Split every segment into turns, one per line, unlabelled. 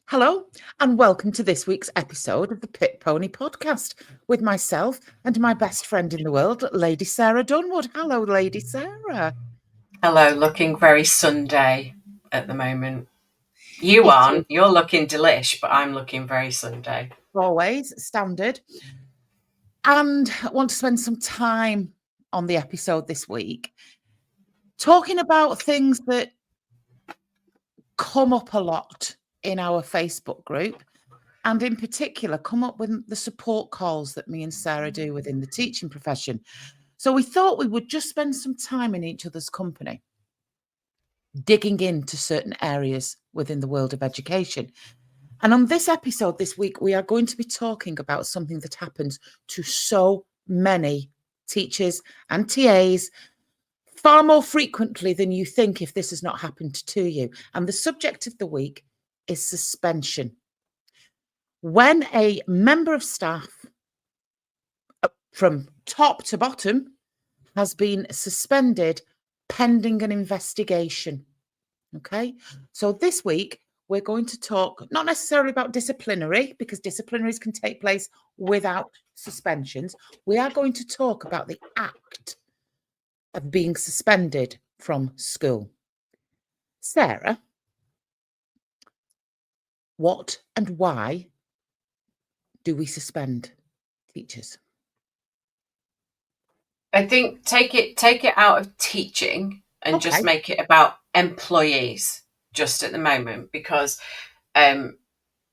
Hello, and welcome to this week's episode of the Pit Pony Podcast with myself and my best friend in the world, Lady Sarah Dunwood. Hello, Lady Sarah.
Hello, looking very Sunday at the moment. You
It is
aren't. You're looking delish, but I'm looking very Sunday.
always standard. And I want to spend some time on the episode this week talking about things that come up a lot in our Facebook group, and in particular, come up with the support calls that me and Sarah do within the teaching profession. So we thought we would just spend some time in each other's company, digging into certain areas within the world of education. And on this episode this week, we are going to be talking about something that happens to so many teachers and TAs far more frequently than you think if this has not happened to you. And the subject of the week is suspension. When a member of staff from top to bottom has been suspended pending an investigation. Okay, so this week we're going to talk not necessarily about disciplinary, because disciplinaries can take place without suspensions. We are going to talk about the act of being suspended from school. Sarah, what and why do we suspend teachers?
I think take it out of teaching and just
Okay.
make it about employees just at the moment, because and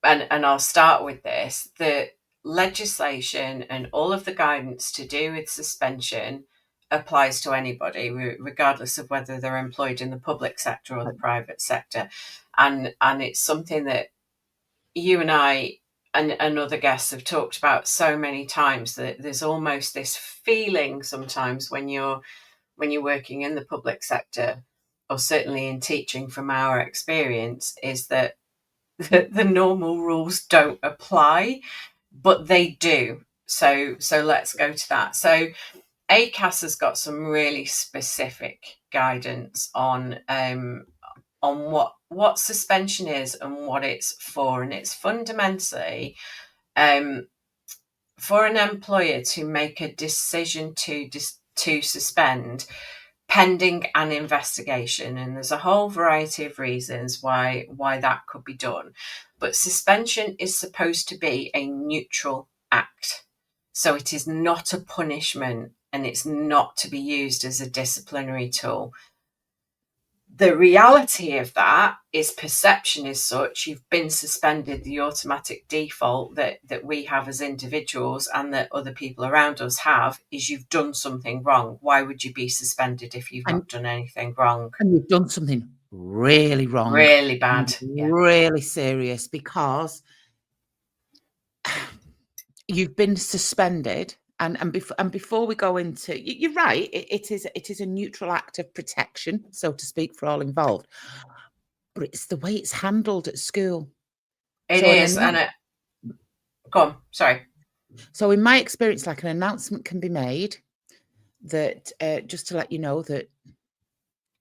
I'll start with this. The legislation and all of the guidance to do with suspension applies to anybody, regardless of whether they're employed in the public sector or the private sector. And it's something that you and I and other guests have talked about so many times, that there's almost this feeling sometimes when you're working in the public sector, or certainly in teaching from our experience, is that the normal rules don't apply, but they do. So let's go to that. So ACAS has got some really specific guidance on what suspension is and what it's for. And it's fundamentally for an employer to make a decision to suspend pending an investigation. And there's a whole variety of reasons why that could be done. But suspension is supposed to be a neutral act. So it is not a punishment, and it's not to be used as a disciplinary tool. The reality of that is perception is such. You've been suspended. The automatic default that we have as individuals, and that other people around us have, is you've done something wrong. Why would you be suspended if you've
And,
not done anything wrong?
and you've done something really wrong,
Really bad. Yeah.
really serious, because you've been suspended. And before we go into, you're right, it is a neutral act of protection, so to speak, for all involved. But it's the way it's handled at school.
It
So
is. Go on. Sorry.
So in my experience, like, an announcement can be made that just to let you know that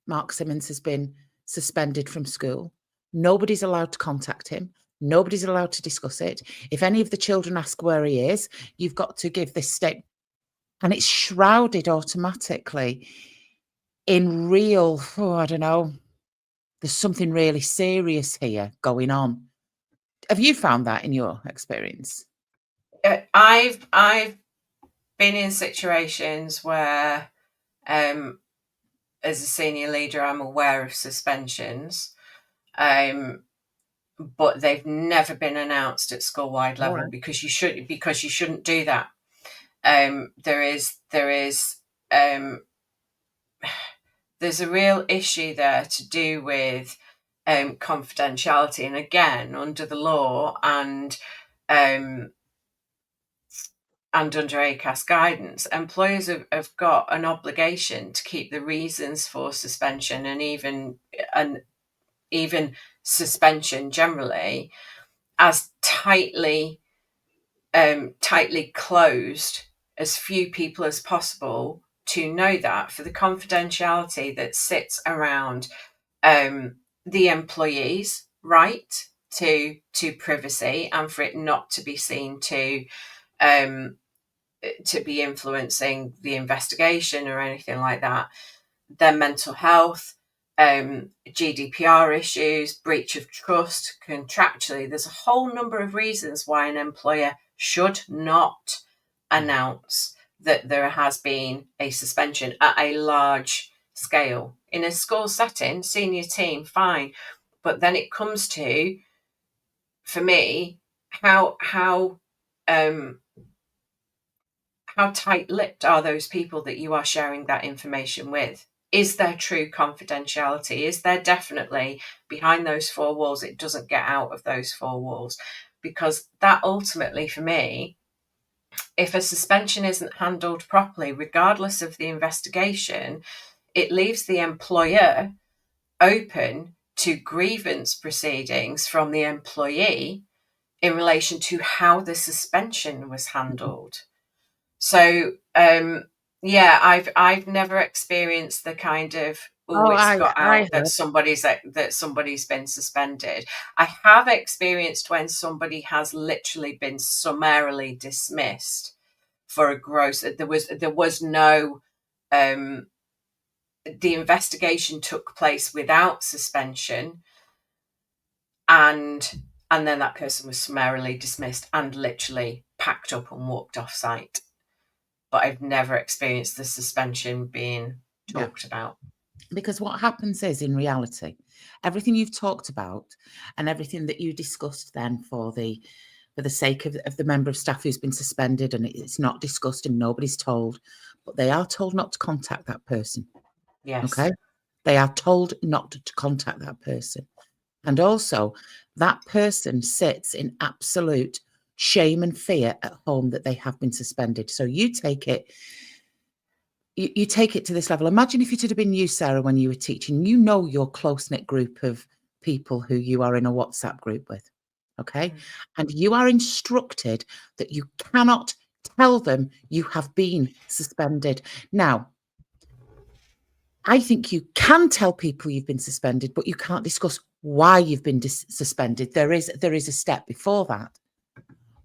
Mark Simmons has been suspended from school. Nobody's allowed to contact him. Nobody's allowed to discuss it. If any of the children ask where he is, you've got to give this statement. And it's shrouded automatically in real, I don't know, there's something really serious here going on. Have you found that in your experience?
I've been in situations where, as a senior leader, I'm aware of suspensions, but they've never been announced at school-wide level,
Right.
because you shouldn't do that. There's a real issue there to do with confidentiality, and again, under the law and under ACAS guidance, employers have got an obligation to keep the reasons for suspension and even suspension generally as tightly closed, as few people as possible to know that, for the confidentiality that sits around the employee's right to privacy and for it not to be seen to be influencing the investigation or anything like that. Their mental health, GDPR issues, breach of trust, contractually. There's a whole number of reasons why an employer should not announce that there has been a suspension at a large scale. In a school setting, senior team, fine. But then it comes to, for me, how tight-lipped are those people that you are sharing that information with? Is there true confidentiality? Is there definitely behind those four walls, it doesn't get out of those four walls? Because that ultimately, for me, if a suspension isn't handled properly, regardless of the investigation, it leaves the employer open to grievance proceedings from the employee in relation to how the suspension was handled. So, I've never experienced the kind of, it's got out that somebody's been suspended. I have experienced when somebody has literally been summarily dismissed for a gross. There was no. The investigation took place without suspension, and then that person was summarily dismissed and literally packed up and walked off site. But I've never experienced the suspension being talked about.
Because what happens is, in reality, everything you've talked about and everything that you discussed then for the sake of the member of staff who's been suspended, and it's not discussed and nobody's told, but they are told not to contact that person.
Yes.
Okay? They are told not to contact that person. And also, that person sits in absolute shame and fear at home that they have been suspended. So you take it to this level. Imagine if it had been you, Sarah, when you were teaching. You know your close-knit group of people who you are in a WhatsApp group with, okay? And you are instructed that you cannot tell them you have been suspended. Now, I think you can tell people you've been suspended, but you can't discuss why you've been suspended. There is a step before that.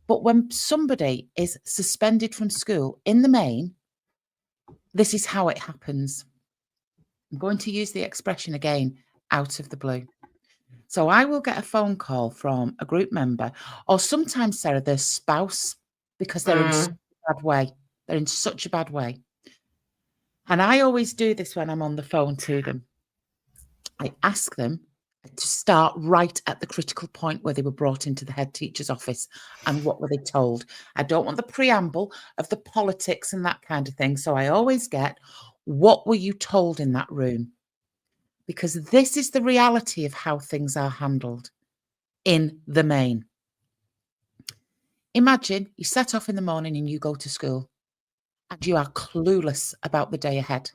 But when somebody is suspended from school, in the main, this is how it happens. I'm going to use the expression again, out of the blue. So I will get a phone call from a group member, or sometimes, Sarah, their spouse, because they're in such a bad way. They're in such a bad way. And I always do this when I'm on the phone to them. I ask them to start right at the critical point where they were brought into the head teacher's office and what were they told. I don't want the preamble of the politics and that kind of thing. So I always get, what were you told in that room? Because this is the reality of how things are handled in the main. Imagine you set off in the morning and you go to school and you are clueless about the day ahead.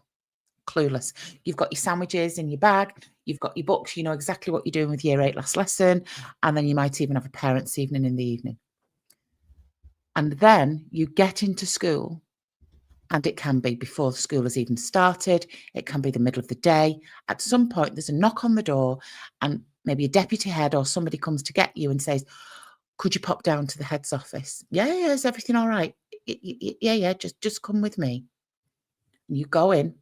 Clueless. You've got your sandwiches in your bag, you've got your books, you know exactly what you're doing with year 8 last lesson, and then you might even have a parents' evening in the evening. And then you get into school, and it can be before the school has even started, it can be the middle of the day. At some point, there's a knock on the door, and maybe a deputy head or somebody comes to get you and says, could you pop down to the head's office? Yeah, is everything all right? Yeah, just come with me. And you go in.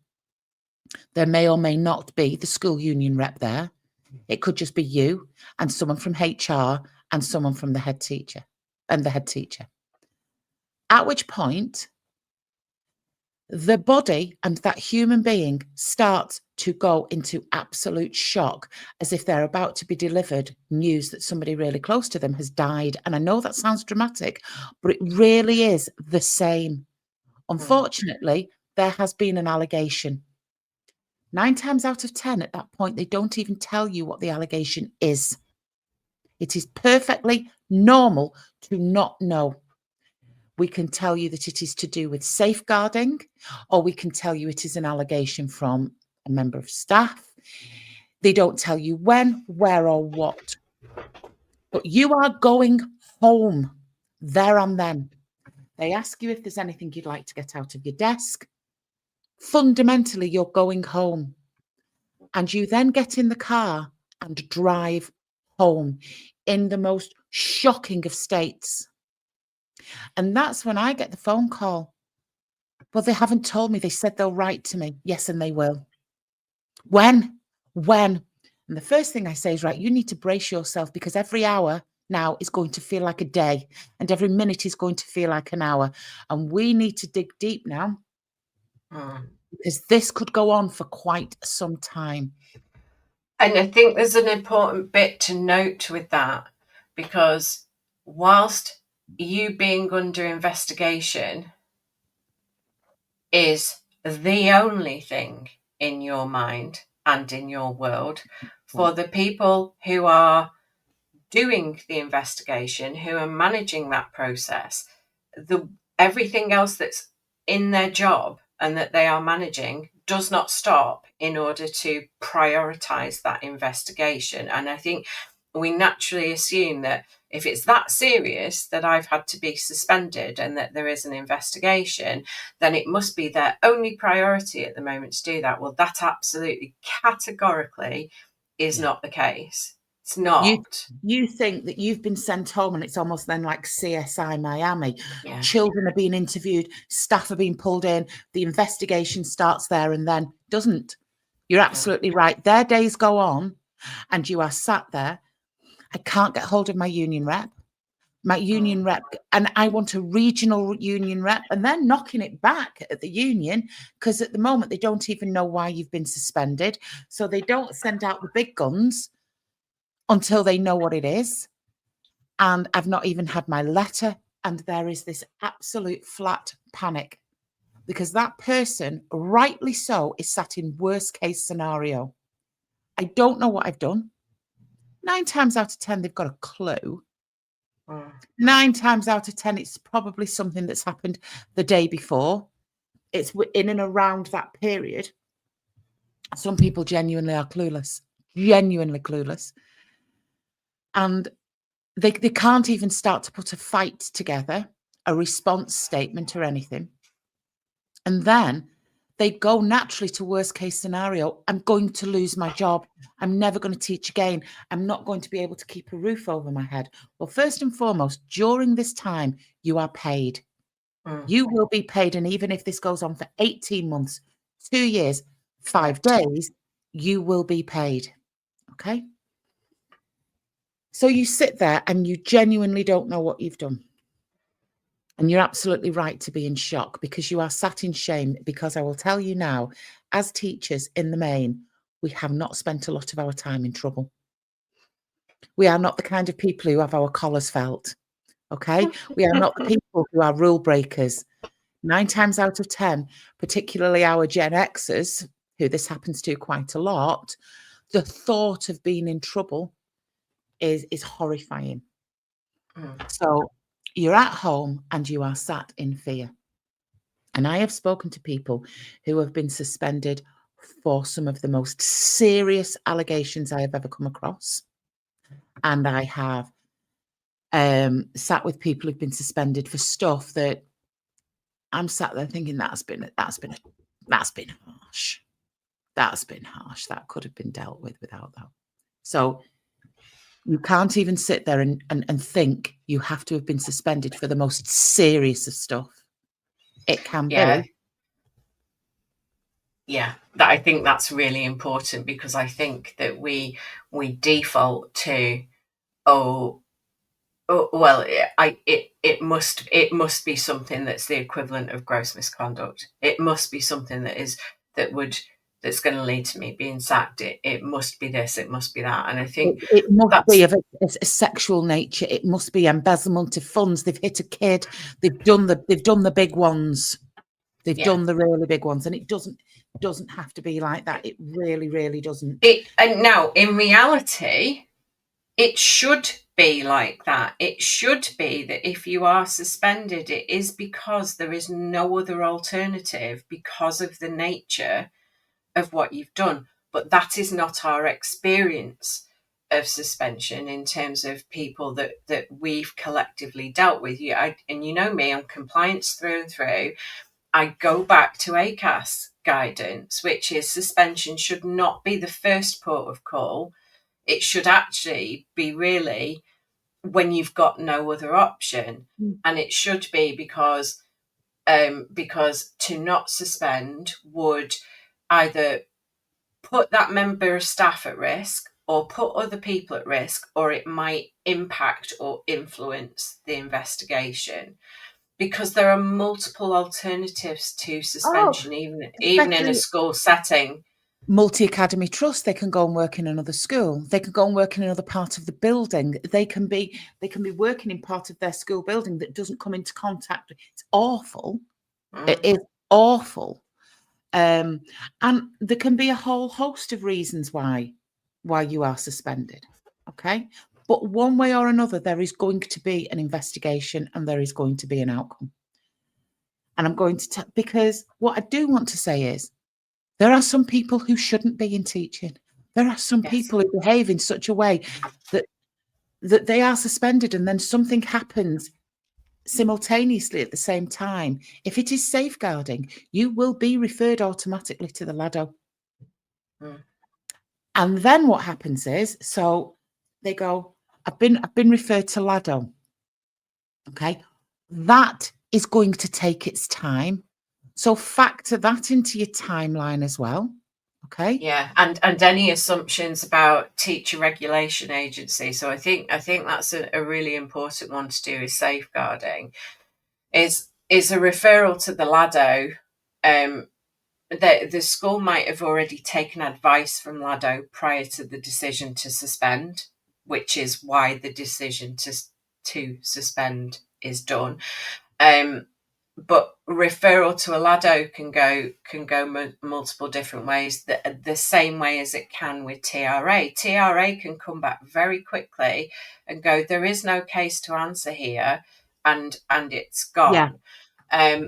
There may or may not be the school union rep there. It could just be you and someone from HR and someone from the head teacher and the head teacher. At which point, the body and that human being starts to go into absolute shock, as if they're about to be delivered news that somebody really close to them has died. And I know that sounds dramatic, but it really is the same. Unfortunately, there has been an allegation. 9 times out of 10 at that point, they don't even tell you what the allegation is. It is perfectly normal to not know. We can tell you that it is to do with safeguarding, or we can tell you it is an allegation from a member of staff. They don't tell you when, where, or what. But you are going home there and then. They ask you if there's anything you'd like to get out of your desk. Fundamentally, you're going home. And you then get in the car and drive home in the most shocking of states. And that's when I get the phone call. Well, they haven't told me. They said they'll write to me. Yes, and they will. When? When? And the first thing I say is, right, you need to brace yourself, because every hour now is going to feel like a day, and every minute is going to feel like an hour. And we need to dig deep now, because this could go on for quite some time.
And I think there's an important bit to note with that, because whilst you being under investigation is the only thing in your mind and in your world, for the people who are doing the investigation, who are managing that process, everything else that's in their job and that they are managing does not stop in order to prioritize that investigation. And I think we naturally assume that if it's that serious that I've had to be suspended and that there is an investigation, then it must be their only priority at the moment to do that. Well, that absolutely categorically is not the case. It's not.
You think that you've been sent home, and it's almost then like CSI Miami.
Yeah.
Children are being interviewed, staff are being pulled in, the investigation starts there and then doesn't. You're absolutely right. Their days go on and you are sat there. I can't get hold of my union rep. And I want a regional union rep, and they're knocking it back at the union, because at the moment they don't even know why you've been suspended. So they don't send out the big guns until they know what it is. And I've not even had my letter. And there is this absolute flat panic, because that person, rightly so, is sat in worst case scenario. I don't know what I've done. 9 times out of 10, they've got a clue. 9 times out of 10, it's probably something that's happened the day before. It's in and around that period. Some people genuinely are clueless, genuinely clueless. And they can't even start to put a fight together, a response statement or anything. And then they go naturally to worst case scenario. I'm going to lose my job. I'm never going to teach again. I'm not going to be able to keep a roof over my head. Well, first and foremost, during this time, you are paid. You will be paid. And even if this goes on for 18 months, 2 years, 5 days, you will be paid. Okay? So you sit there and you genuinely don't know what you've done. And you're absolutely right to be in shock, because you are sat in shame. Because I will tell you now, as teachers in the main, we have not spent a lot of our time in trouble. We are not the kind of people who have our collars felt. Okay? We are not the people who are rule breakers. 9 times out of 10, particularly our Gen Xers, who this happens to quite a lot, the thought of being in trouble is horrifying. So you're at home and you are sat in fear. And I have spoken to people who have been suspended for some of the most serious allegations I have ever come across. And I have sat with people who've been suspended for stuff that I'm sat there thinking that's been harsh. That's been harsh. That could have been dealt with without that. So you can't even sit there and think you have to have been suspended for the most serious of stuff. It can be.
Yeah, that I think that's really important, because I think that we default to, well, it must be something that's the equivalent of gross misconduct. It must be something that's going to lead to me being sacked. It must be this. It must be that. And I think
it must be of a sexual nature. It must be embezzlement of funds. They've hit a kid. They've done the big ones. They've done the really big ones, and it doesn't have to be like that. It really, really doesn't.
And now, in reality, it should be like that. It should be that if you are suspended, it is because there is no other alternative, because of the nature of what you've done. But that is not our experience of suspension in terms of people that we've collectively dealt with. And you know me, I'm compliance through and through. I go back to ACAS guidance, which is suspension should not be the first port of call. It should actually be really when you've got no other option. And it should be because to not suspend would either put that member of staff at risk or put other people at risk, or it might impact or influence the investigation, because there are multiple alternatives to suspension, even in a school setting.
Multi-academy trust, they can go and work in another school. They can go and work in another part of the building. They can be working in part of their school building that doesn't come into contact. It's awful. It is awful. And there can be a whole host of reasons why you are suspended. Okay. But one way or another, there is going to be an investigation and there is going to be an outcome. And I'm going to because what I do want to say is, there are some people who shouldn't be in teaching. There are some people who behave in such a way that they are suspended, and then something happens simultaneously at the same time. If it is safeguarding, you will be referred automatically to the LADO. And then what happens is, so they go, I've been referred to LADO. Okay. That is going to take its time. So factor that into your timeline as well. Okay.
Yeah, and any assumptions about teacher regulation agency. So I think that's a really important one to do, is safeguarding. Is a referral to the LADO. The school might have already taken advice from LADO prior to the decision to suspend, which is why the decision to suspend is done. But referral to a LADO can go multiple different ways. The same way as it can with TRA. TRA can come back very quickly and go, there is no case to answer here, and it's gone.
Yeah.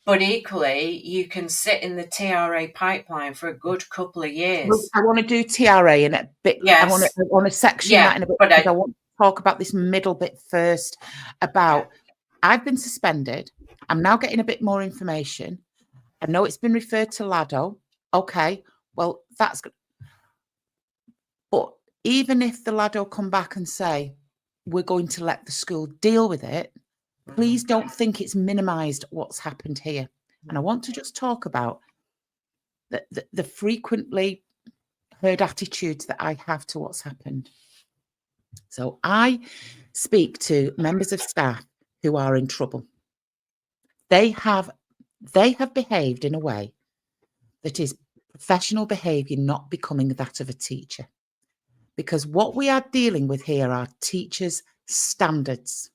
But equally, you can sit in the TRA pipeline for a good couple of years.
Well, I want to do TRA in a bit.
Yes.
I want to section that in a bit, because I want to talk about this middle bit first. About I've been suspended. I'm now getting a bit more information. I know it's been referred to LADO. Okay, well, that's good. But even if the LADO come back and say, we're going to let the school deal with it, please don't think it's minimized what's happened here. And I want to just talk about the frequently heard attitudes that I have to what's happened. So I speak to members of staff who are in trouble. They have behaved in a way that is professional behavior, not becoming that of a teacher. Because what we are dealing with here are teachers' standards.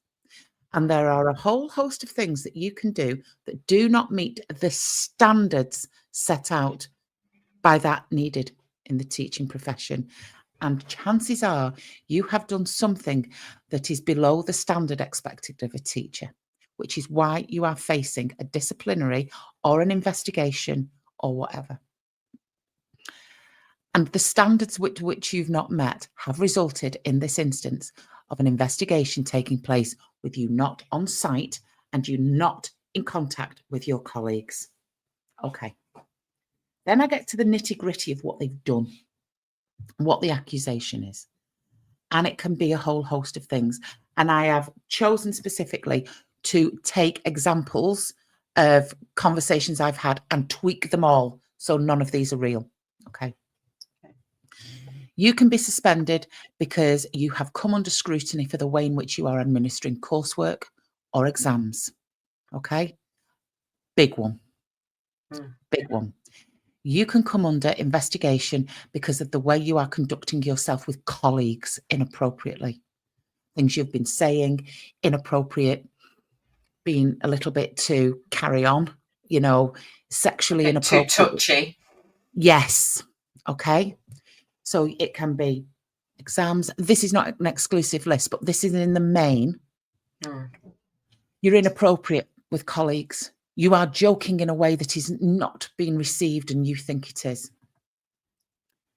And there are a whole host of things that you can do that do not meet the standards set out by that needed in the teaching profession. And chances are you have done something that is below the standard expected of a teacher, which is why you are facing a disciplinary or an investigation or whatever. And the standards which you've not met have resulted in this instance of an investigation taking place with you not on site and you not in contact with your colleagues. Okay. Then I get to the nitty-gritty of what they've done, what the accusation is. And it can be a whole host of things. And I have chosen specifically to take examples of conversations I've had and tweak them all, so none of these are real. Okay. You can be suspended because you have come under scrutiny for the way in which you are administering coursework or exams. Okay. Big one. Big one. You can come under investigation because of the way you are conducting yourself with colleagues inappropriately. Things you've been saying, inappropriate, being a little bit too carry on, sexually inappropriate.
Too touchy.
Yes. Okay. So it can be exams. This is not an exclusive list, but this is in the main. You're inappropriate with colleagues. You are joking in a way that is not being received and you think it is.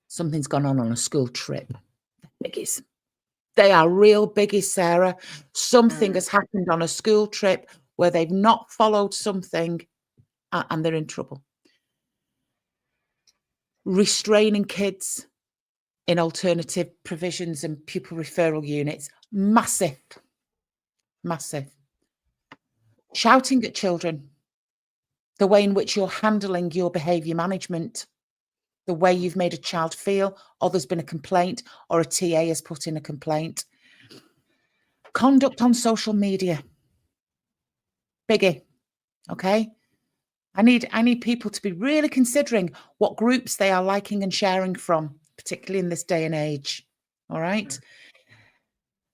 Something's gone on a school trip. Biggies. They are real biggies, Sarah. Something has happened on a school trip where they've not followed something and they're in trouble. Restraining kids. in alternative provisions and pupil referral units. Massive. Shouting at children, the way in which you're handling your behaviour management, the way you've made a child feel, or there's been a complaint, or a TA has put in a complaint. Conduct on social media. Biggie. Okay? I need people to be really considering what groups they are liking and sharing from, particularly in this day and age. All right?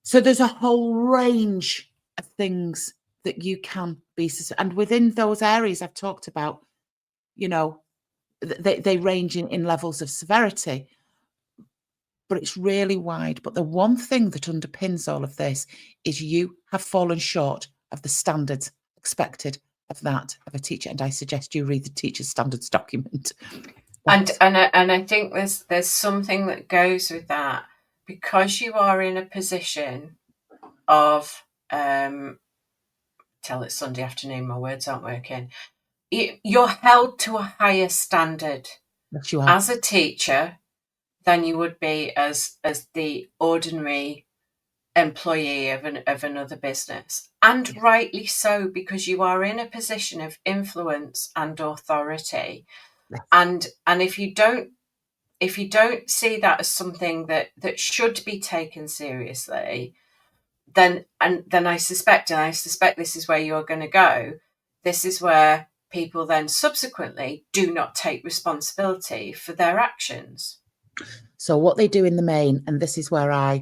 So there's a whole range of things that you can be, and within those areas I've talked about, you know, they range in levels of severity, but it's really wide. But the one thing that underpins all of this is you have fallen short of the standards expected of that of a teacher, and I suggest you read the teacher's standards document.
And I think there's something that goes with that, because you are in a position of tell it Sunday afternoon, my words aren't working. You're held to a higher standard
Yes, you are.
as a teacher than you would be as the ordinary employee of another business, and rightly so, because you are in a position of influence and authority.
Yes.
And if you don't see that as something that should be taken seriously, then I suspect this is where you're going to go. This is where people then subsequently do not take responsibility for their actions.
So what they do in the main, and this is where I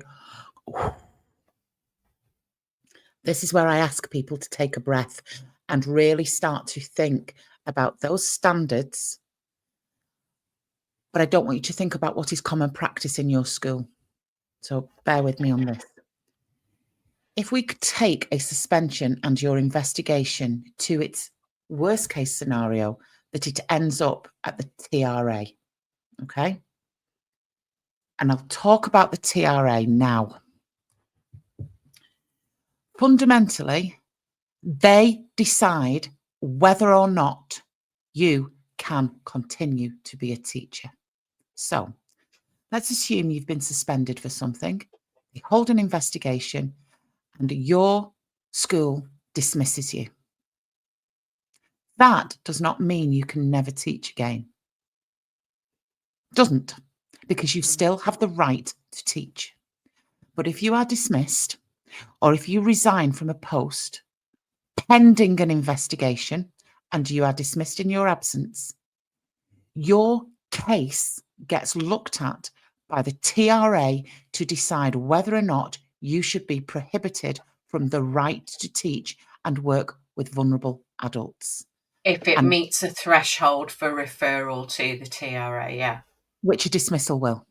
ask people to take a breath and really start to think about those standards. But I don't want you to think about what is common practice in your school. So bear with me on this. If we could take a suspension and your investigation to its worst case scenario, that it ends up at the TRA, okay? And I'll talk about the TRA now. Fundamentally, they decide whether or not you can continue to be a teacher. So let's assume you've been suspended for something. They hold an investigation and your school dismisses you. That does not mean you can never teach again. Doesn't, because you still have the right to teach. But if you are dismissed, or if you resign from a post pending an investigation and you are dismissed in your absence, your case gets looked at by the TRA to decide whether or not you should be prohibited from the right to teach and work with vulnerable adults.
If it meets a threshold for referral to the TRA, yeah.
Which a dismissal will.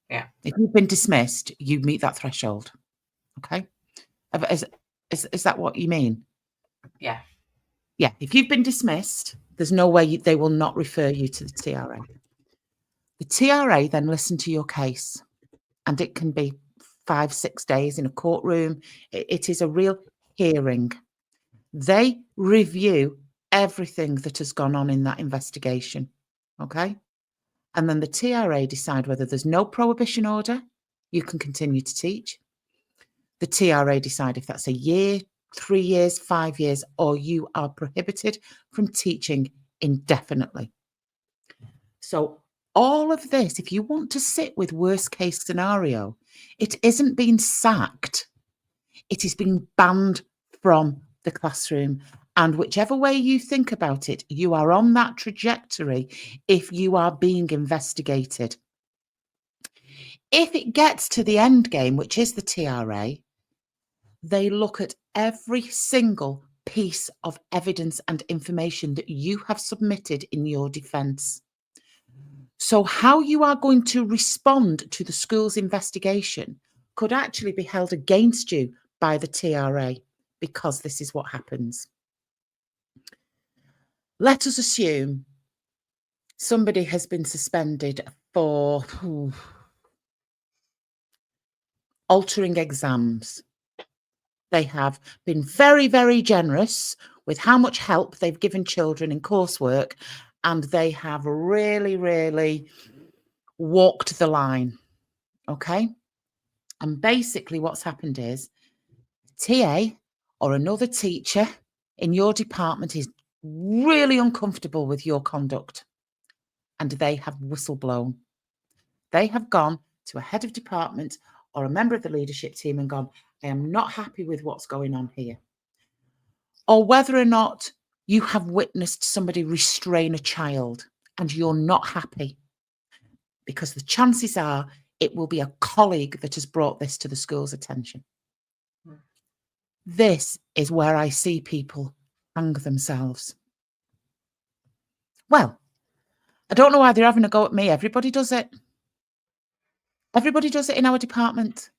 Yeah.
If you've been dismissed, you meet that threshold. Okay? Is that what you mean?
Yeah.
Yeah. If you've been dismissed, there's no way they will not refer you to the TRA. The TRA then listen to your case, and it can be 5-6 days in a courtroom. It is a real hearing. They review everything that has gone on in that investigation. Okay? And then the TRA decide whether there's no prohibition order, you can continue to teach. The TRA decide if that's a year, 3 years, 5 years, or you are prohibited from teaching indefinitely. So all of this, if you want to sit with worst case scenario, it isn't being sacked. It is being banned from the classroom. And whichever way you think about it, you are on that trajectory if you are being investigated. If it gets to the end game, which is the TRA, they look at every single piece of evidence and information that you have submitted in your defence. So how you are going to respond to the school's investigation could actually be held against you by the TRA, because this is what happens. Let us assume somebody has been suspended for altering exams. They have been very, very generous with how much help they've given children in coursework, and they have really, really walked the line. Okay. And basically what's happened is TA or another teacher in your department is really uncomfortable with your conduct and they have whistleblown. They have gone to a head of department or a member of the leadership team and gone, I am not happy with what's going on here. Or whether or not you have witnessed somebody restrain a child and you're not happy, because the chances are it will be a colleague that has brought this to the school's attention. This is where I see people hang themselves. Well, I don't know why they're having a go at me. Everybody does it. Everybody does it in our department.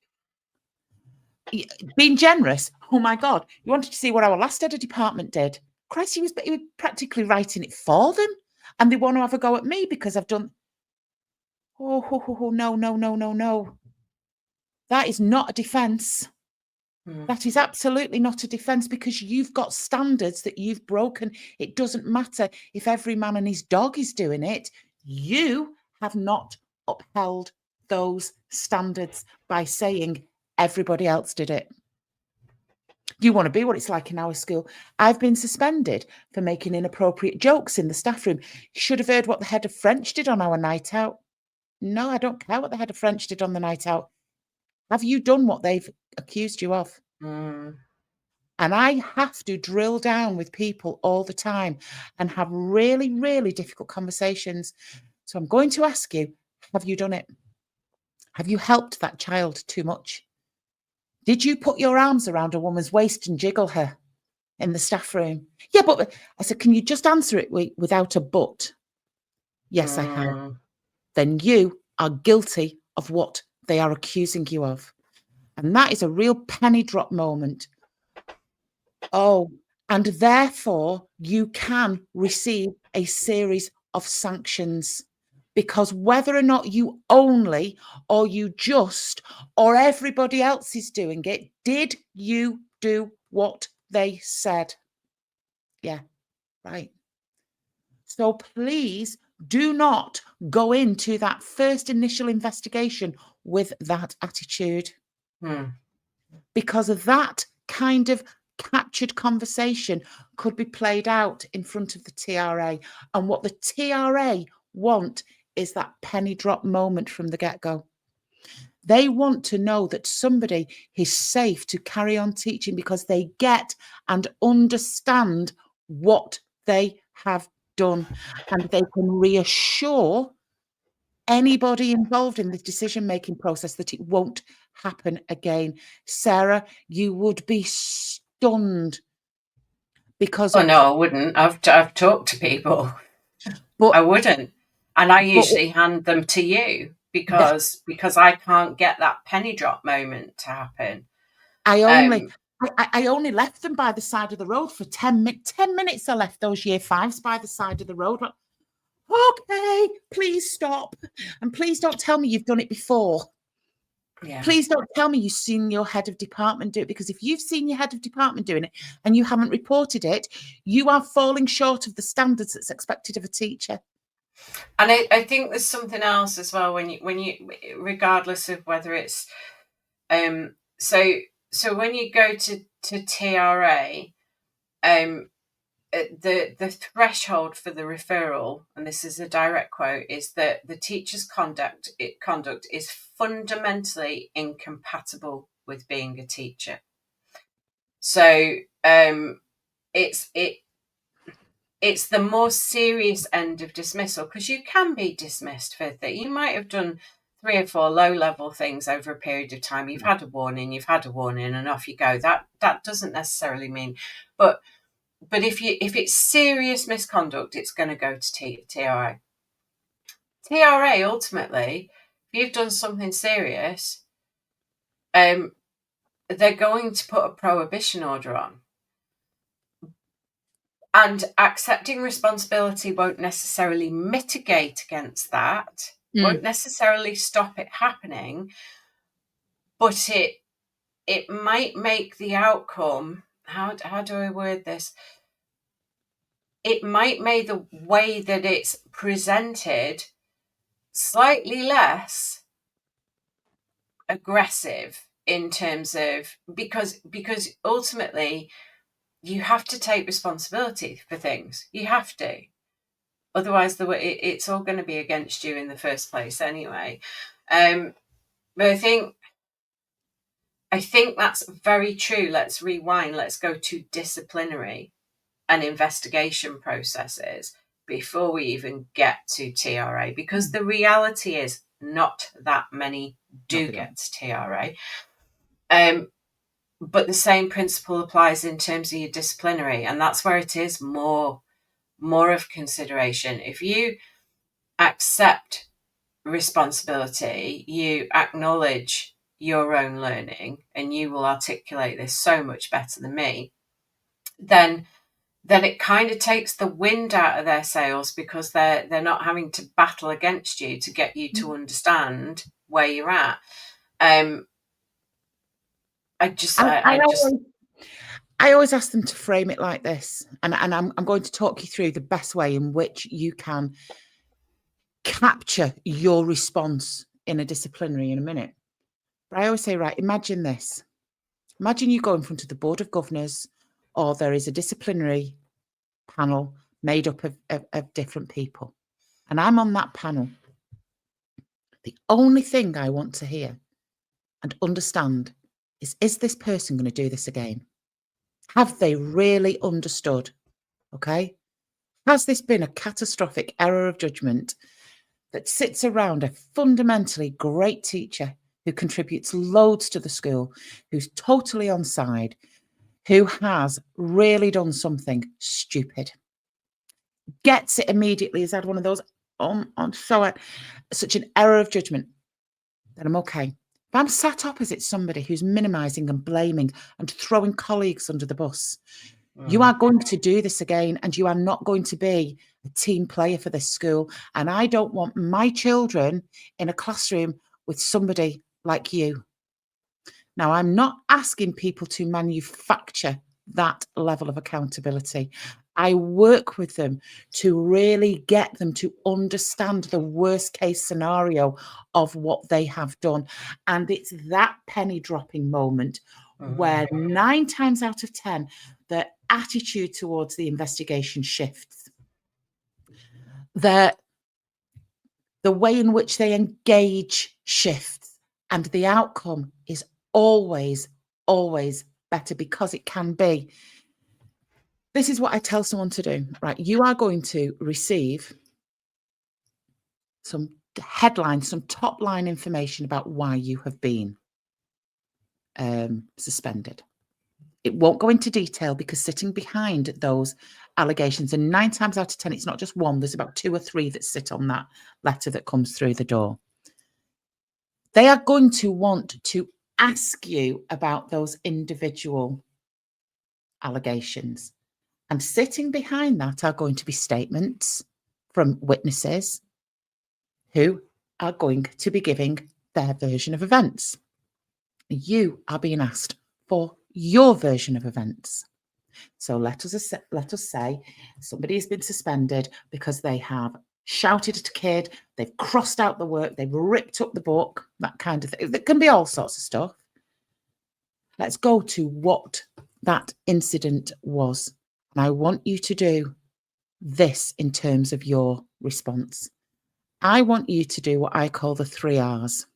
Being generous. Oh my God. You wanted to see what our last head of department did. Christ, he was practically writing it for them. And they want to have a go at me because I've done. Oh, no, no, no, no, no. That is not a defense. That is absolutely not a defense because you've got standards that you've broken. It doesn't matter if every man and his dog is doing it. You have not upheld those standards by saying everybody else did it. You want to be what it's like in our school. I've been suspended for making inappropriate jokes in the staff room. You should have heard what the head of French did on our night out. No, I don't care what the head of French did on the night out. Have you done what they've accused you of? And I have to drill down with people all the time and have really, really difficult conversations. So I'm going to ask you, have you done it? Have you helped that child too much? Did you put your arms around a woman's waist and jiggle her in the staff room? Yeah, but I said, can you just answer it without a but? Yes, I have. Then you are guilty of what they are accusing you of. And that is a real penny drop moment. Oh, and therefore you can receive a series of sanctions because whether or not you only or you just or everybody else is doing it, did you do what they said? Yeah, right. So please do not go into that first initial investigation with that attitude. Because of that kind of captured conversation could be played out in front of the TRA. And what the TRA want is that penny drop moment from the get-go. They want to know that somebody is safe to carry on teaching because they get and understand what they have done. And they can reassure anybody involved in the decision-making process that it won't happen again. Sarah, you would be stunned because
Oh no, I wouldn't. I've talked to people.
But
I wouldn't, and I usually hand them to you because I can't get that penny drop moment to happen.
I only left them by the side of the road for 10 minutes. 10 minutes I left those year fives by the side of the road. Okay, please stop. And please don't tell me you've done it before. Yeah. Please don't tell me you've seen your head of department do it, because if you've seen your head of department doing it and you haven't reported it, you are falling short of the standards that's expected of a teacher.
And I think there's something else as well when you regardless of whether it's so when you go to TRA, the threshold for the referral, and this is a direct quote, is that the teacher's conduct is fundamentally incompatible with being a teacher. So it's the more serious end of dismissal, because you can be dismissed for that. You might have done 3 or 4 low-level things over a period of time. You've had a warning, and off you go. That doesn't necessarily mean, but if it's serious misconduct, it's going to go to TRA. TRA ultimately, if you've done something serious, they're going to put a prohibition order on. And accepting responsibility won't necessarily mitigate against that, won't necessarily stop it happening, but it might make the outcome, how do I word this? It might make the way that it's presented slightly less aggressive in terms of, because ultimately you have to take responsibility for things. You have to. Otherwise, it's all going to be against you in the first place anyway. But I think that's very true. Let's rewind. Let's go to disciplinary and investigation processes before we even get to TRA, because the reality is not that many do get to TRA. But the same principle applies in terms of your disciplinary, and that's where it is more of consideration. If you accept responsibility, you acknowledge your own learning, and you will articulate this so much better than me, then it kind of takes the wind out of their sails, because they're not having to battle against you to get you to understand where you're at.
I always ask them to frame it like this, and I'm going to talk you through the best way in which you can capture your response in a disciplinary in a minute. But I always say, right, imagine this. Imagine you go in front of the Board of Governors, or there is a disciplinary panel made up of different people, and I'm on that panel. The only thing I want to hear and understand is this person going to do this again? Have they really understood? Okay. Has this been a catastrophic error of judgment that sits around a fundamentally great teacher who contributes loads to the school, who's totally on side, who has really done something stupid, gets it immediately, has had one of those such an error of judgment, then I'm okay. If I'm sat opposite somebody who's minimising and blaming and throwing colleagues under the bus, you are going to do this again, and you are not going to be a team player for this school. And I don't want my children in a classroom with somebody like you. Now, I'm not asking people to manufacture that level of accountability. I work with them to really get them to understand the worst case scenario of what they have done. And it's that penny dropping moment where 9 times out of 10, their attitude towards the investigation shifts. The way in which they engage shifts, and the outcome is always better, because it can be. This is what I tell someone to do, right? You are going to receive some headlines, some top line information about why you have been suspended. It won't go into detail, because sitting behind those allegations, and 9 times out of 10, it's not just one, there's about 2 or 3 that sit on that letter that comes through the door. They are going to want to ask you about those individual allegations. And sitting behind that are going to be statements from witnesses who are going to be giving their version of events. You are being asked for your version of events. So let us say somebody has been suspended because they have shouted at a kid, they've crossed out the work, they've ripped up the book, that kind of thing. There can be all sorts of stuff. Let's go to what that incident was. And I want you to do this in terms of your response. I want you to do what I call the 3 R's.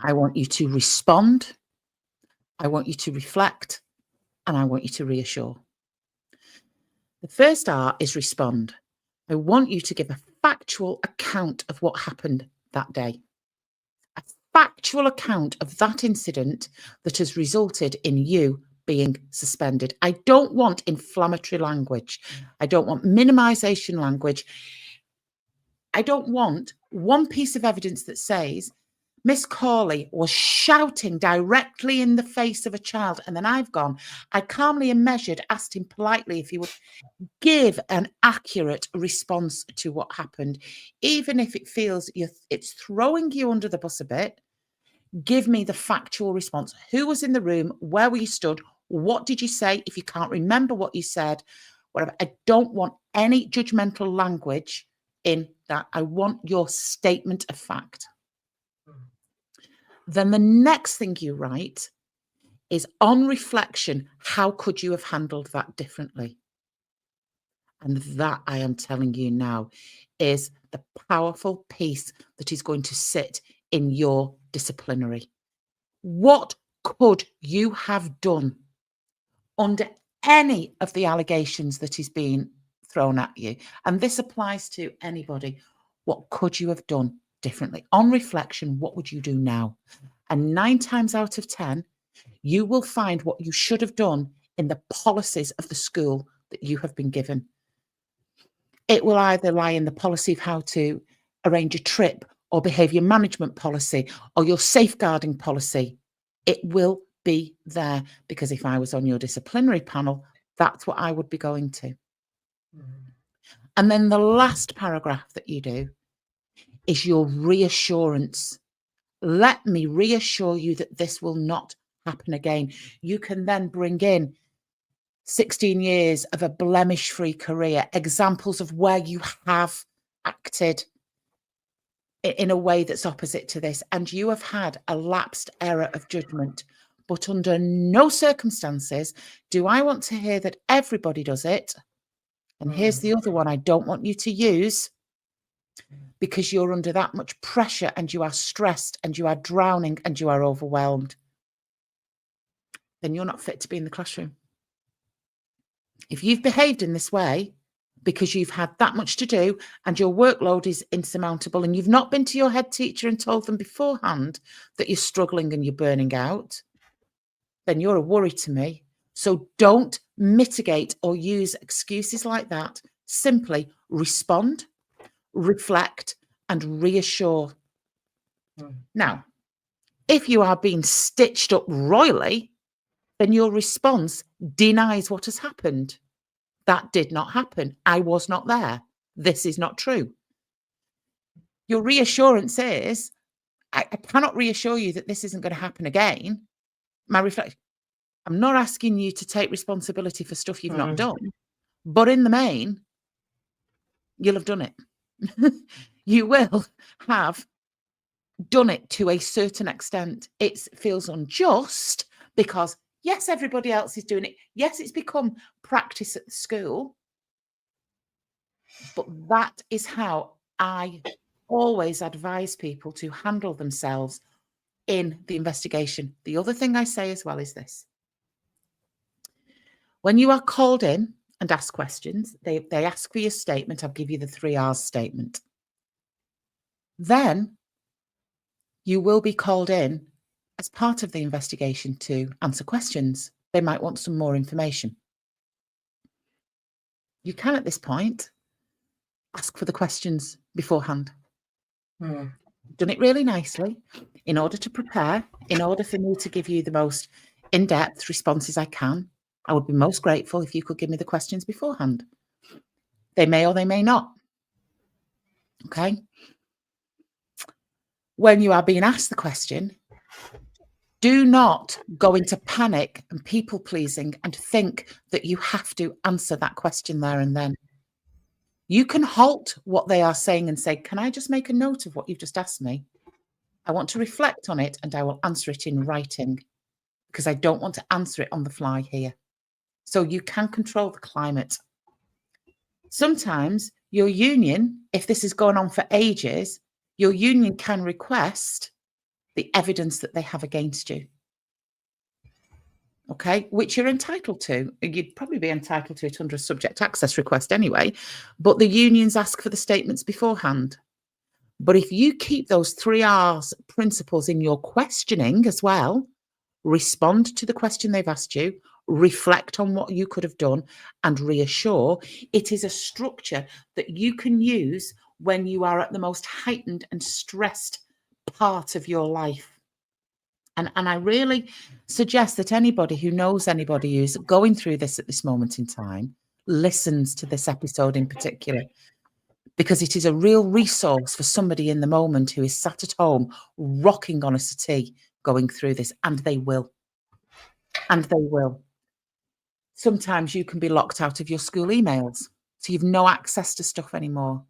I want you to respond, I want you to reflect, and I want you to reassure. The first R is respond. I want you to give a factual account of what happened that day. A factual account of that incident that has resulted in you being suspended. I don't want inflammatory language. I don't want minimization language. I don't want one piece of evidence that says Miss Corley was shouting directly in the face of a child, and then I calmly and measured, asked him politely if he would give an accurate response to what happened. Even if it feels it's throwing you under the bus a bit, give me the factual response. Who was in the room? Where were you stood? What did you say? If you can't remember what you said, whatever. I don't want any judgmental language in that. I want your statement of fact. Then the next thing you write is, on reflection, how could you have handled that differently? And that, I am telling you now, is the powerful piece that is going to sit in your disciplinary. What could you have done under any of the allegations that is being thrown at you? And this applies to anybody. What could you have done differently? On reflection, what would you do now? And 9 times out of 10, you will find what you should have done in the policies of the school that you have been given. It will either lie in the policy of how to arrange a trip, or behaviour management policy, or your safeguarding policy. It will be there, because if I was on your disciplinary panel, that's what I would be going to. And then the last paragraph that you do is your reassurance. Let me reassure you that this will not happen again. You can then bring in 16 years of a blemish-free career, examples of where you have acted in a way that's opposite to this, and you have had a lapsed error of judgment. But under no circumstances do I want to hear that everybody does it. And here's the other one I don't want you to use, because you're under that much pressure and you are stressed and you are drowning and you are overwhelmed. Then you're not fit to be in the classroom. If you've behaved in this way because you've had that much to do and your workload is insurmountable, and you've not been to your head teacher and told them beforehand that you're struggling and you're burning out, then you're a worry to me. So don't mitigate or use excuses like that. Simply respond, reflect, and reassure. Now, if you are being stitched up royally, then your response denies what has happened. That did not happen. I was not there. This is not true. Your reassurance is, I cannot reassure you that this isn't going to happen again. My reflection, I'm not asking you to take responsibility for stuff you've not done, but in the main, you'll have done it. You will have done it to a certain extent. It feels unjust because, yes, everybody else is doing it. Yes, it's become practice at the school. But that is how I always advise people to handle themselves in the investigation. The other thing I say as well is this. When you are called in and asked questions, they ask for your statement. I'll give you the 3 R's statement. Then you will be called in as part of the investigation to answer questions. They might want some more information. You can, at this point, ask for the questions beforehand. Done it really nicely in order to prepare, in order for me to give you the most in-depth responses I can. I would be most grateful if you could give me the questions beforehand. They may or they may not. Okay? When you are being asked the question, do not go into panic and people-pleasing and think that you have to answer that question there and then. You can halt what they are saying and say, can I just make a note of what you've just asked me? I want to reflect on it and I will answer it in writing, because I don't want to answer it on the fly here. So you can control the climate. Sometimes your union, if this is going on for ages, your union can request the evidence that they have against you. Okay, which you're entitled to. You'd probably be entitled to it under a subject access request anyway, but the unions ask for the statements beforehand. But if you keep those 3 R's principles in your questioning as well, respond to the question they've asked you, reflect on what you could have done, and reassure, it is a structure that you can use when you are at the most heightened and stressed part of your life. And I really suggest that anybody who knows anybody who's going through this at this moment in time listens to this episode in particular, because it is a real resource for somebody in the moment who is sat at home rocking on a settee going through this, and they will. And they will. Sometimes you can be locked out of your school emails, so you've no access to stuff anymore.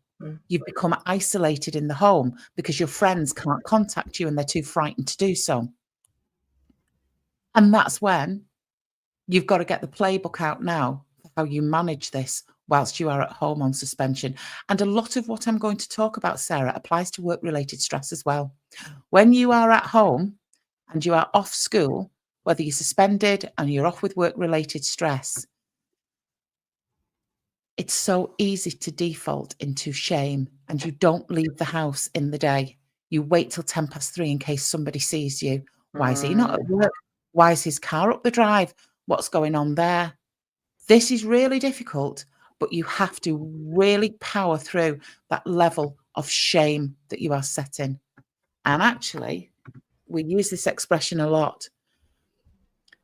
You've become isolated in the home because your friends can't contact you and they're too frightened to do so. And that's when you've got to get the playbook out now for how you manage this whilst you are at home on suspension. And a lot of what I'm going to talk about, Sarah, applies to work-related stress as well. When you are at home and you are off school, whether you're suspended and you're off with work-related stress, it's so easy to default into shame, and you don't leave the house in the day. You wait till 3:10 in case somebody sees you. Why is he not at work? Why is his car up the drive? What's going on there? This is really difficult, but you have to really power through that level of shame that you are setting. And actually, we use this expression a lot.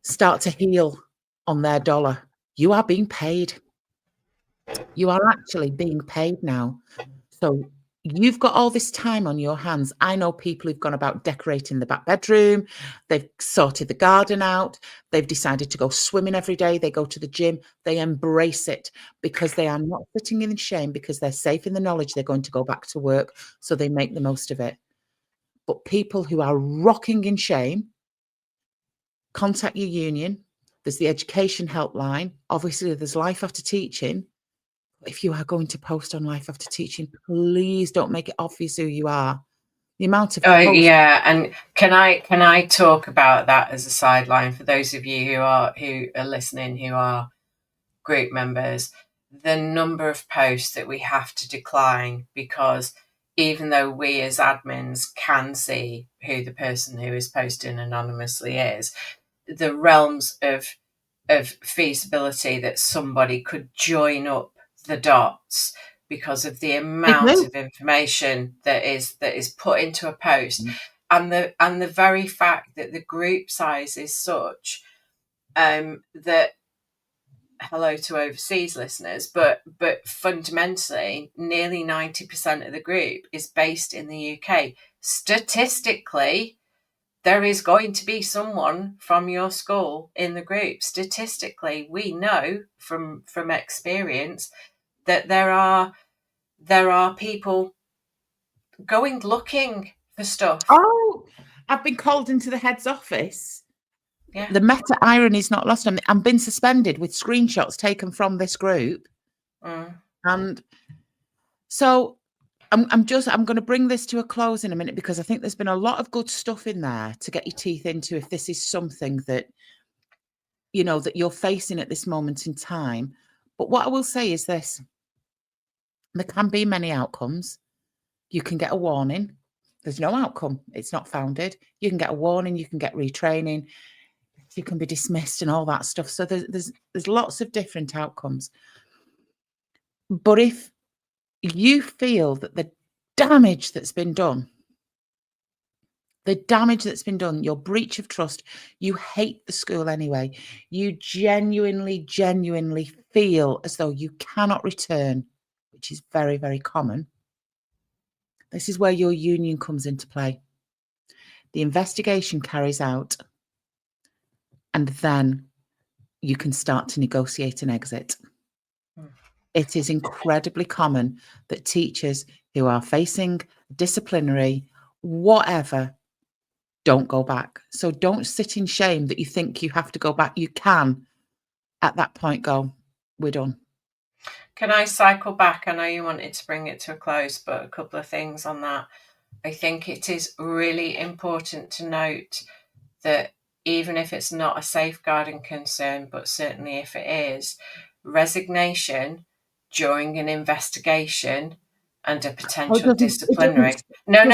Start to heal on their dollar. You are being paid. You are actually being paid now. So you've got all this time on your hands. I know people who've gone about decorating the back bedroom. They've sorted the garden out. They've decided to go swimming every day. They go to the gym. They embrace it because they are not sitting in shame, because they're safe in the knowledge they're going to go back to work. So they make the most of it. But people who are rocking in shame, contact your union. There's the education helpline. Obviously, there's Life After Teaching. If you are going to post on Life After Teaching, please don't make it obvious who you are. The amount of posts.
Yeah, and can I talk about that as a sideline for those of you who are listening, who are group members? The number of posts that we have to decline because even though we as admins can see who the person who is posting anonymously is, the realms of feasibility that somebody could join up the dots because of the amount of information that is put into a post, and the very fact that the group size is such that, hello to overseas listeners, but fundamentally nearly 90% of the group is based in the UK. Statistically, there is going to be someone from your school in the group. Statistically, we know from experience that there are people going looking for stuff.
Oh, I've been called into the head's office.
Yeah.
The meta irony is not lost on me. I've been suspended with screenshots taken from this group. And so I'm going to bring this to a close in a minute, because I think there's been a lot of good stuff in there to get your teeth into if this is something that, you know, that you're facing at this moment in time. But what I will say is this: there can be many outcomes. You can get a warning. There's no outcome. It's not founded. You can get a warning. You can get retraining. You can be dismissed and all that stuff. So there's lots of different outcomes. But if you feel that the damage that's been done, your breach of trust, you hate the school anyway, you genuinely feel as though you cannot return, which is very, very common, this is where your union comes into play. The investigation carries out, and then you can start to negotiate an exit. It is incredibly common that teachers who are facing disciplinary, whatever, don't go back. So don't sit in shame that you think you have to go back. You can, at that point, go, we're done.
Can I cycle back? I know you wanted to bring it to a close, but a couple of things on that. I think it is really important to note that even if it's not a safeguarding concern, but certainly if it is, resignation during an investigation and a potential disciplinary. I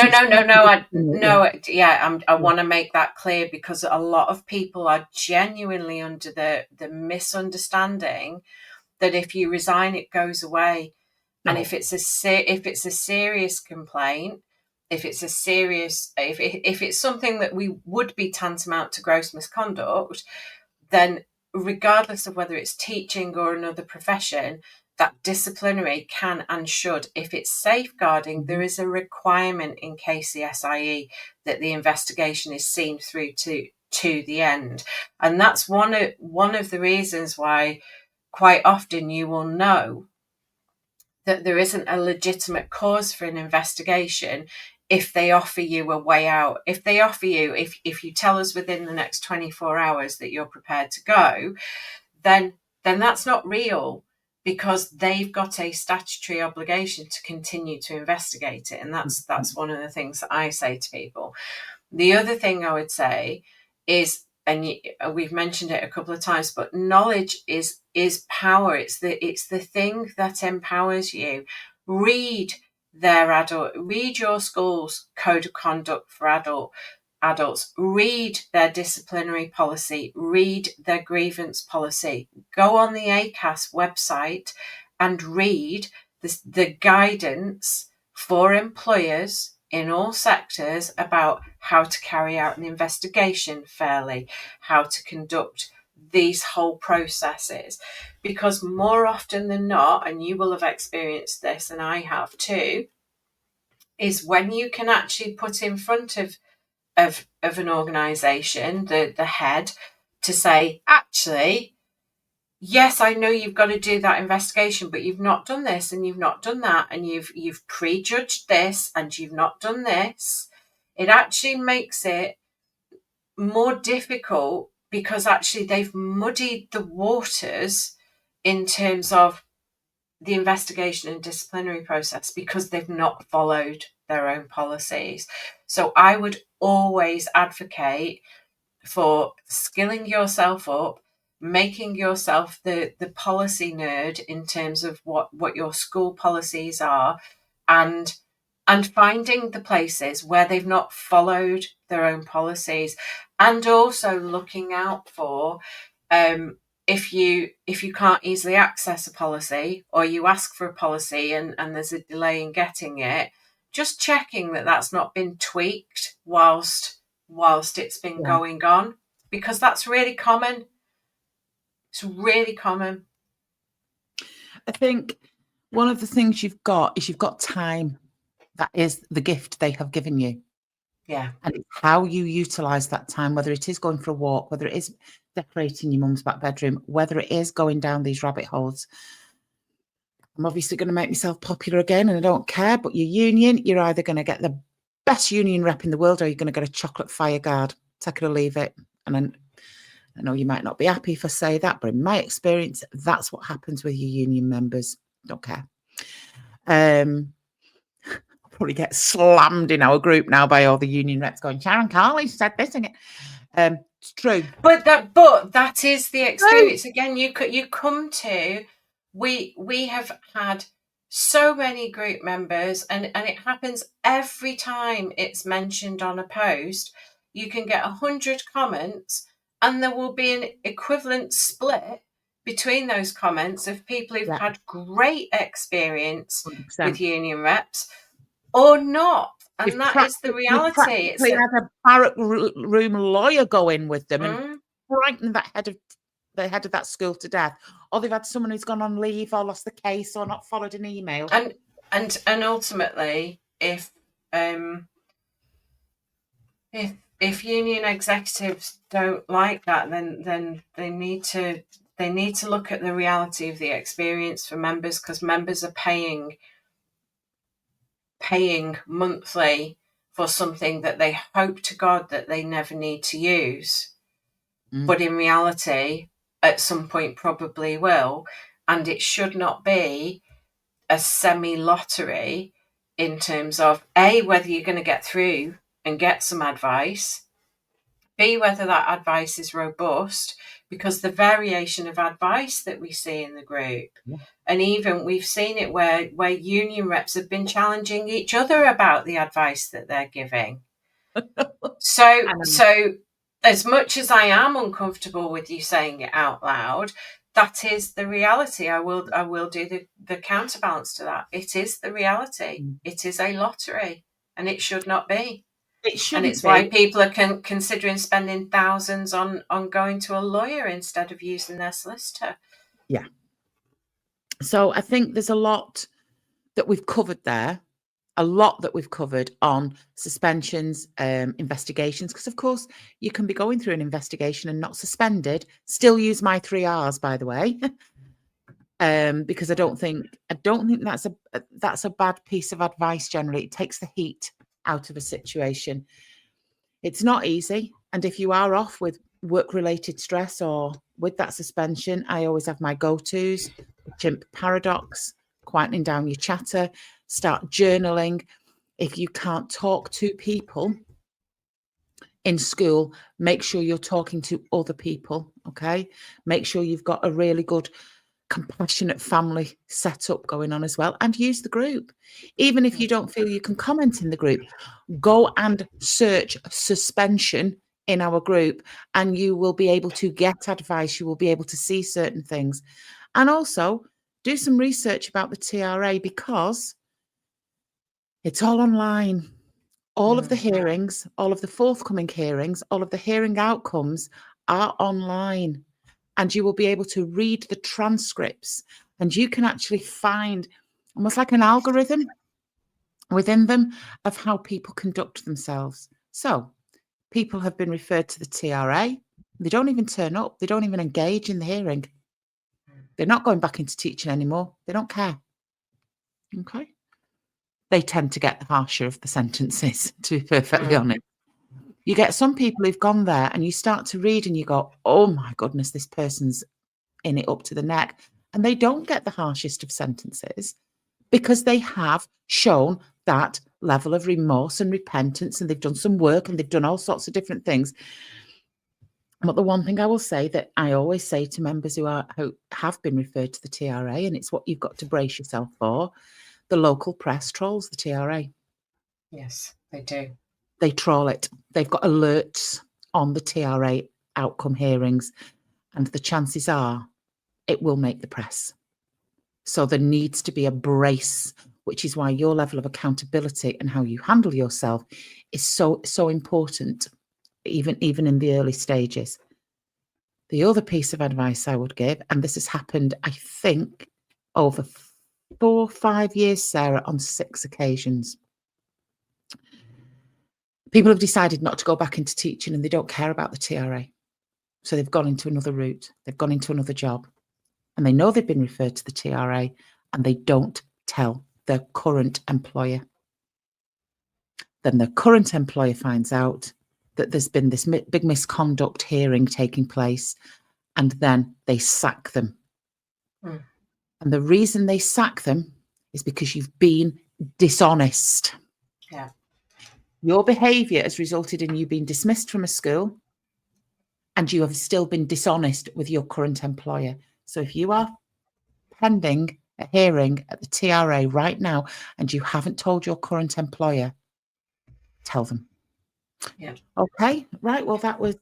want to make that clear, because a lot of people are genuinely under the misunderstanding that if you resign, it goes away. No. And if it's a serious complaint, if it's something that we would be tantamount to gross misconduct, then regardless of whether it's teaching or another profession, that disciplinary can and should, if it's safeguarding, there is a requirement in KCSIE that the investigation is seen through to the end. And that's one of the reasons why quite often you will know that there isn't a legitimate cause for an investigation if they offer you a way out. If they offer you, if you tell us within the next 24 hours that you're prepared to go, then that's not real, because they've got a statutory obligation to continue to investigate it. And that's one of the things that I say to people. The other thing I would say is, and we've mentioned it a couple of times, but knowledge is power. It's the thing that empowers you. Read your school's code of conduct for adults. Read their disciplinary policy. Read their grievance policy. Go on the ACAS website and read the guidance for employers in all sectors about how to carry out an investigation fairly, how to conduct these whole processes. Because more often than not, and you will have experienced this, and I have too, is when you can actually put in front of an organisation, the head, to say, actually, yes, I know you've got to do that investigation, but you've not done this and you've not done that, and you've prejudged this and you've not done this. It actually makes it more difficult, because actually they've muddied the waters in terms of the investigation and disciplinary process, because they've not followed their own policies. So I would always advocate for skilling yourself up, making yourself the policy nerd in terms of what your school policies are, and finding the places where they've not followed their own policies, and also looking out for if you can't easily access a policy, or you ask for a policy and there's a delay in getting it, just checking that that's not been tweaked whilst it's been going on, because that's really common. It's really common.
I think one of the things you've got time. That is the gift they have given you.
Yeah.
And it's how you utilise that time, whether it is going for a walk, whether it is decorating your mum's back bedroom, whether it is going down these rabbit holes. I'm obviously going to make myself popular again, and I don't care, but your union, you're either going to get the best union rep in the world, or you're going to get a chocolate fire guard. Take it or leave it. And I know you might not be happy if I say that, but in my experience, that's what happens with your union members. Don't care. Probably get slammed in our group now by all the union reps going, Sharon Carley said this again. It's true.
But that is the experience. Again, you come to, we have had so many group members, and it happens every time it's mentioned on a post. You can get 100 comments, and there will be an equivalent split between those comments of people who've had great experience
100%.
with union reps or not. And that is the reality.
It's had a barrack room lawyer go in with them and frighten the head of that school to death, or they've had someone who's gone on leave or lost the case or not followed an email.
And ultimately, if union executives don't like that, then they need to look at the reality of the experience for members, because members are paying monthly for something that they hope to God that they never need to use, but in reality at some point probably will. And it should not be a semi-lottery in terms of A, whether you're going to get through and get some advice, B, whether that advice is robust, because the variation of advice that we see in the group, and even we've seen it where union reps have been challenging each other about the advice that they're giving. So as much as I am uncomfortable with you saying it out loud, that is the reality. I will do the counterbalance to that. It is the reality. It is a lottery, and it should not be.
It shouldn't
and it's
be.
why people are considering spending thousands on going to a lawyer instead of using their solicitor.
Yeah. So I think there's a lot that we've covered there. A lot that we've covered on suspensions, investigations, because of course you can be going through an investigation and not suspended. Still use my 3 R's, by the way. because I don't think that's a bad piece of advice. Generally, it takes the heat out of a situation. It's not easy, and if you are off with work-related stress or with that suspension, I always have my go-tos: the chimp paradox, quietening down your chatter, start journaling. If you can't talk to people in school, make sure you're talking to other people. Okay, make sure you've got a really good compassionate family setup going on as well, and use the group. Even if you don't feel you can comment in the group, go and search suspension in our group, and you will be able to get advice. You will be able to see certain things, and also do some research about the TRA, because it's all online. All of the hearings, all of the forthcoming hearings, all of the hearing outcomes are online, and you will be able to read the transcripts, and you can actually find almost like an algorithm within them of how people conduct themselves. So people have been referred to the TRA. They don't even turn up. They don't even engage in the hearing. They're not going back into teaching anymore. They don't care. Okay. They tend to get the harsher of the sentences, to be perfectly honest. You get some people who've gone there and you start to read and you go, oh my goodness, this person's in it up to the neck. And they don't get the harshest of sentences because they have shown that level of remorse and repentance, and they've done some work and they've done all sorts of different things. But the one thing I will say that I always say to members who have been referred to the TRA, and it's what you've got to brace yourself for, the local press trolls the TRA.
Yes, they do.
They troll it. They've got alerts on the TRA outcome hearings, and the chances are it will make the press. So there needs to be a brace, which is why your level of accountability and how you handle yourself is so important, even in the early stages. The other piece of advice I would give, and this has happened, I think, over 4 or 5 years, Sarah, on 6 occasions. People have decided not to go back into teaching and they don't care about the TRA. So they've gone into another route. They've gone into another job. And they know they've been referred to the TRA, and they don't tell their current employer. Then their current employer finds out that there's been this big misconduct hearing taking place, and then they sack them. And the reason they sack them is because you've been dishonest.
Yeah.
Your behaviour has resulted in you being dismissed from a school, and you have still been dishonest with your current employer. So if you are pending a hearing at the TRA right now and you haven't told your current employer, tell them.
Yeah.
Okay, right. Well, that was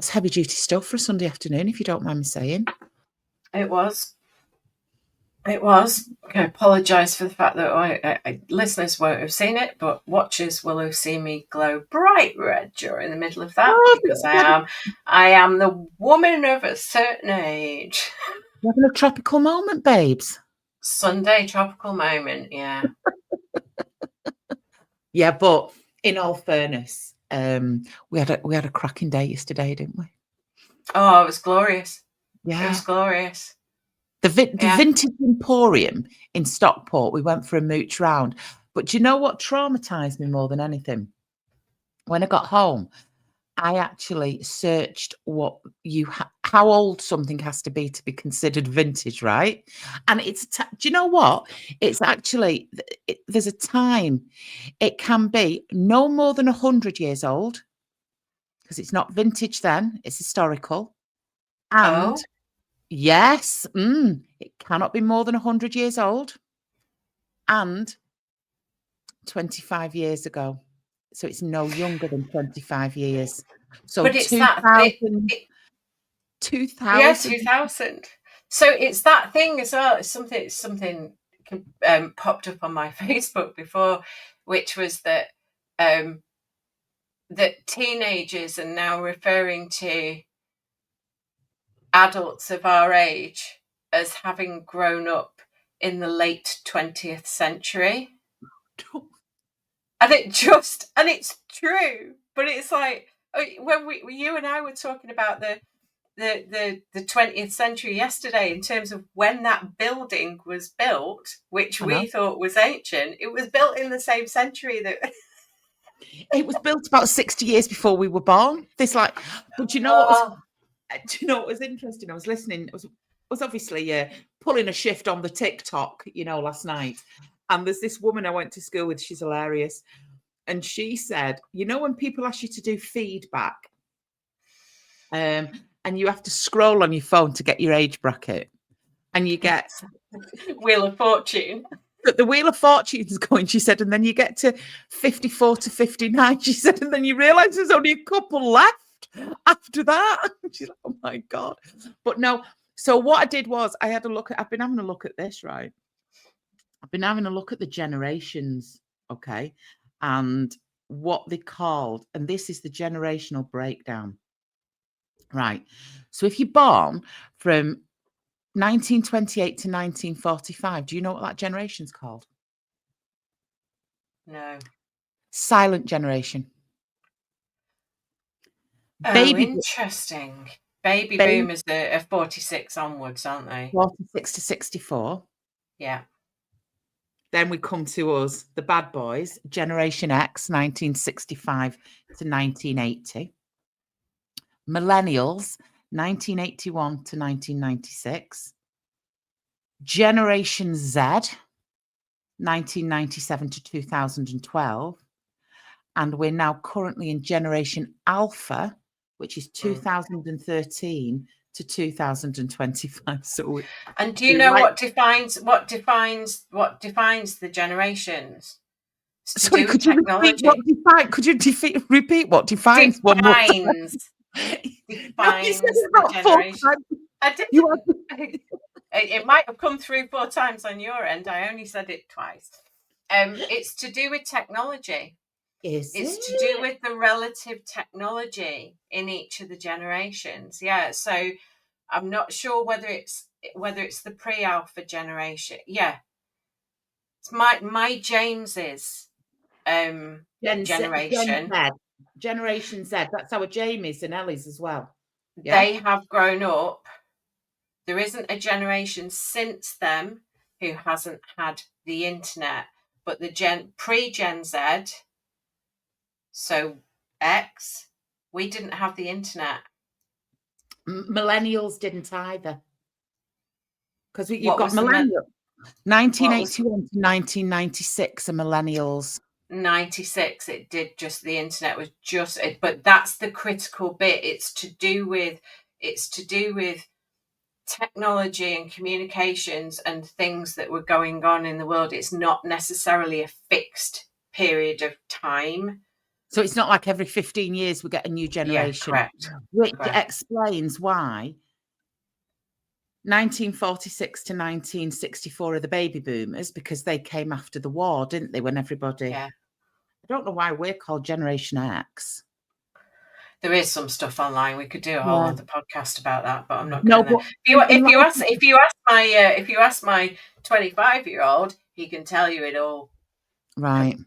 heavy duty stuff for a Sunday afternoon, if you don't mind me saying.
It was. I apologise for the fact that listeners won't have seen it, but watchers will have seen me glow bright red during the middle of that, because I am the woman of a certain age.
You're having a tropical moment, babes.
Sunday tropical moment, yeah.
Yeah, but in all fairness, we had a cracking day yesterday, didn't we?
Oh, it was glorious.
Yeah,
it was glorious.
The Vintage Emporium in Stockport, we went for a mooch round. But do you know what traumatised me more than anything? When I got home, I actually searched how old something has to be considered vintage, right? And do you know what? It's actually, there's a time. It can be no more than 100 years old, because it's not vintage then, it's historical. And yes, it cannot be more than 100 years old, and 25 years ago. So it's no younger than 25 years. So
but it's
2000. 2000.
Yeah, 2000. So it's that thing as well. It's something popped up on my Facebook before, which was that that teenagers are now referring to adults of our age as having grown up in the late 20th century. And it's true, but it's like when you and I were talking about the 20th century yesterday in terms of when that building was built, which we thought was ancient. It was built in the same century that
it was built about 60 years before we were born. But you know what was interesting? I was listening. I was obviously pulling a shift on the TikTok, last night. And there's this woman I went to school with. She's hilarious. And she said, when people ask you to do feedback, and you have to scroll on your phone to get your age bracket, and you get
Wheel of Fortune.
But the Wheel of Fortune's going, she said, and then you get to 54 to 59, she said, and then you realise there's only a couple left after that. She's like, oh my God. But no, so what I did was I've been having a look at this, right? I've been having a look at the generations, okay, and what they called, and this is the generational breakdown, right? So if you're born from 1928 to 1945, do you know what that generation's called?
No.
Silent generation.
Interesting. Baby boomers are 46 onwards, aren't they?
46 to 64.
Yeah.
Then we come to us, the bad boys, Generation X, 1965 to 1980. Millennials, 1981 to 1996. Generation Z, 1997 to 2012. And we're now currently in Generation Alpha, which is 2013 to 2025. So,
and do you know what defines the generations?
Sorry, could you repeat what defines one more time?
Defines the generation. I did. It might have come through 4 times on your end. I only said it twice. It's to do with technology. It's to do with the relative technology in each of the generations. Yeah. So I'm not sure whether it's the pre-alpha generation. Yeah. It's my James's generation.
Generation Z. That's our Jamie's and Ellie's as well.
Yeah? They have grown up. There isn't a generation since them who hasn't had the internet, but the pre-Gen Z, so X, we didn't have the internet.
Millennials didn't either. Because you've got millennials. 1981 to 1996 are millennials.
96, it did just, the internet was just, but that's the critical bit. It's to do with technology and communications and things that were going on in the world. It's not necessarily a fixed period of time.
So it's not like every 15 years we get a new generation.
Yeah, correct.
Which explains why 1946 to 1964 are the baby boomers, because they came after the war, didn't they? When everybody...
Yeah.
I don't know why we're called Generation X.
There is some stuff online. We could do a whole other podcast about that, but I'm not going to. If you ask my 25-year-old, he can tell you it all.
Right.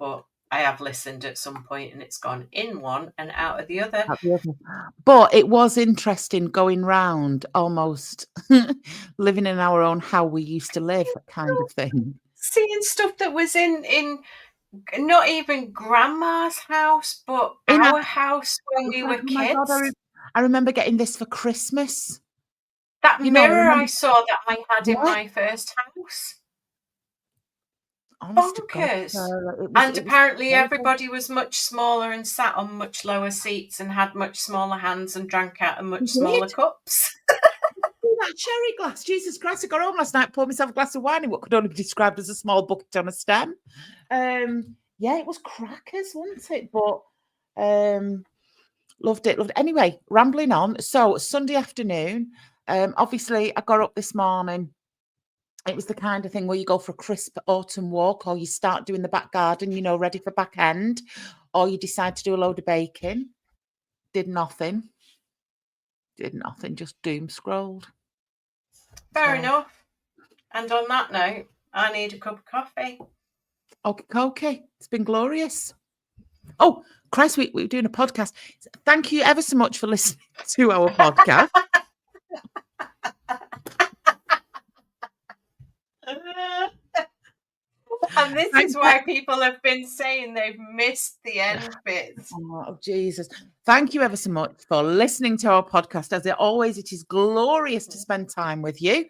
But I have listened at some point, and it's gone in one and out of the other.
But it was interesting going round, almost living in our own how we used to live, kind of thing.
Seeing stuff that was in not even grandma's house, but in our house when we were kids.
God, I remember getting this for Christmas.
That mirror I saw that I had in my first house. Bonkers. And apparently everybody was much smaller and sat on much lower seats and had much smaller hands and drank out of much smaller cups.
That cherry glass, Jesus Christ! I got home last night, poured myself a glass of wine in what could only be described as a small bucket on a stem. Yeah, it was crackers, wasn't it? But loved it. Anyway, rambling on. So Sunday afternoon, obviously I got up this morning. It was the kind of thing where you go for a crisp autumn walk, or you start doing the back garden, ready for back end, or you decide to do a load of baking. Did nothing, just doom scrolled.
Fair enough. And on that note, I need a cup of coffee.
Okay. It's been glorious. Oh, Christ, we're doing a podcast. Thank you ever so much for listening to our podcast.
And this is why people have been saying they've missed the end bits.
Oh, Jesus. Thank you ever so much for listening to our podcast. As always, it is glorious to spend time with you.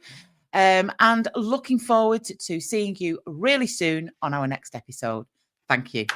And looking forward to seeing you really soon on our next episode. Thank you.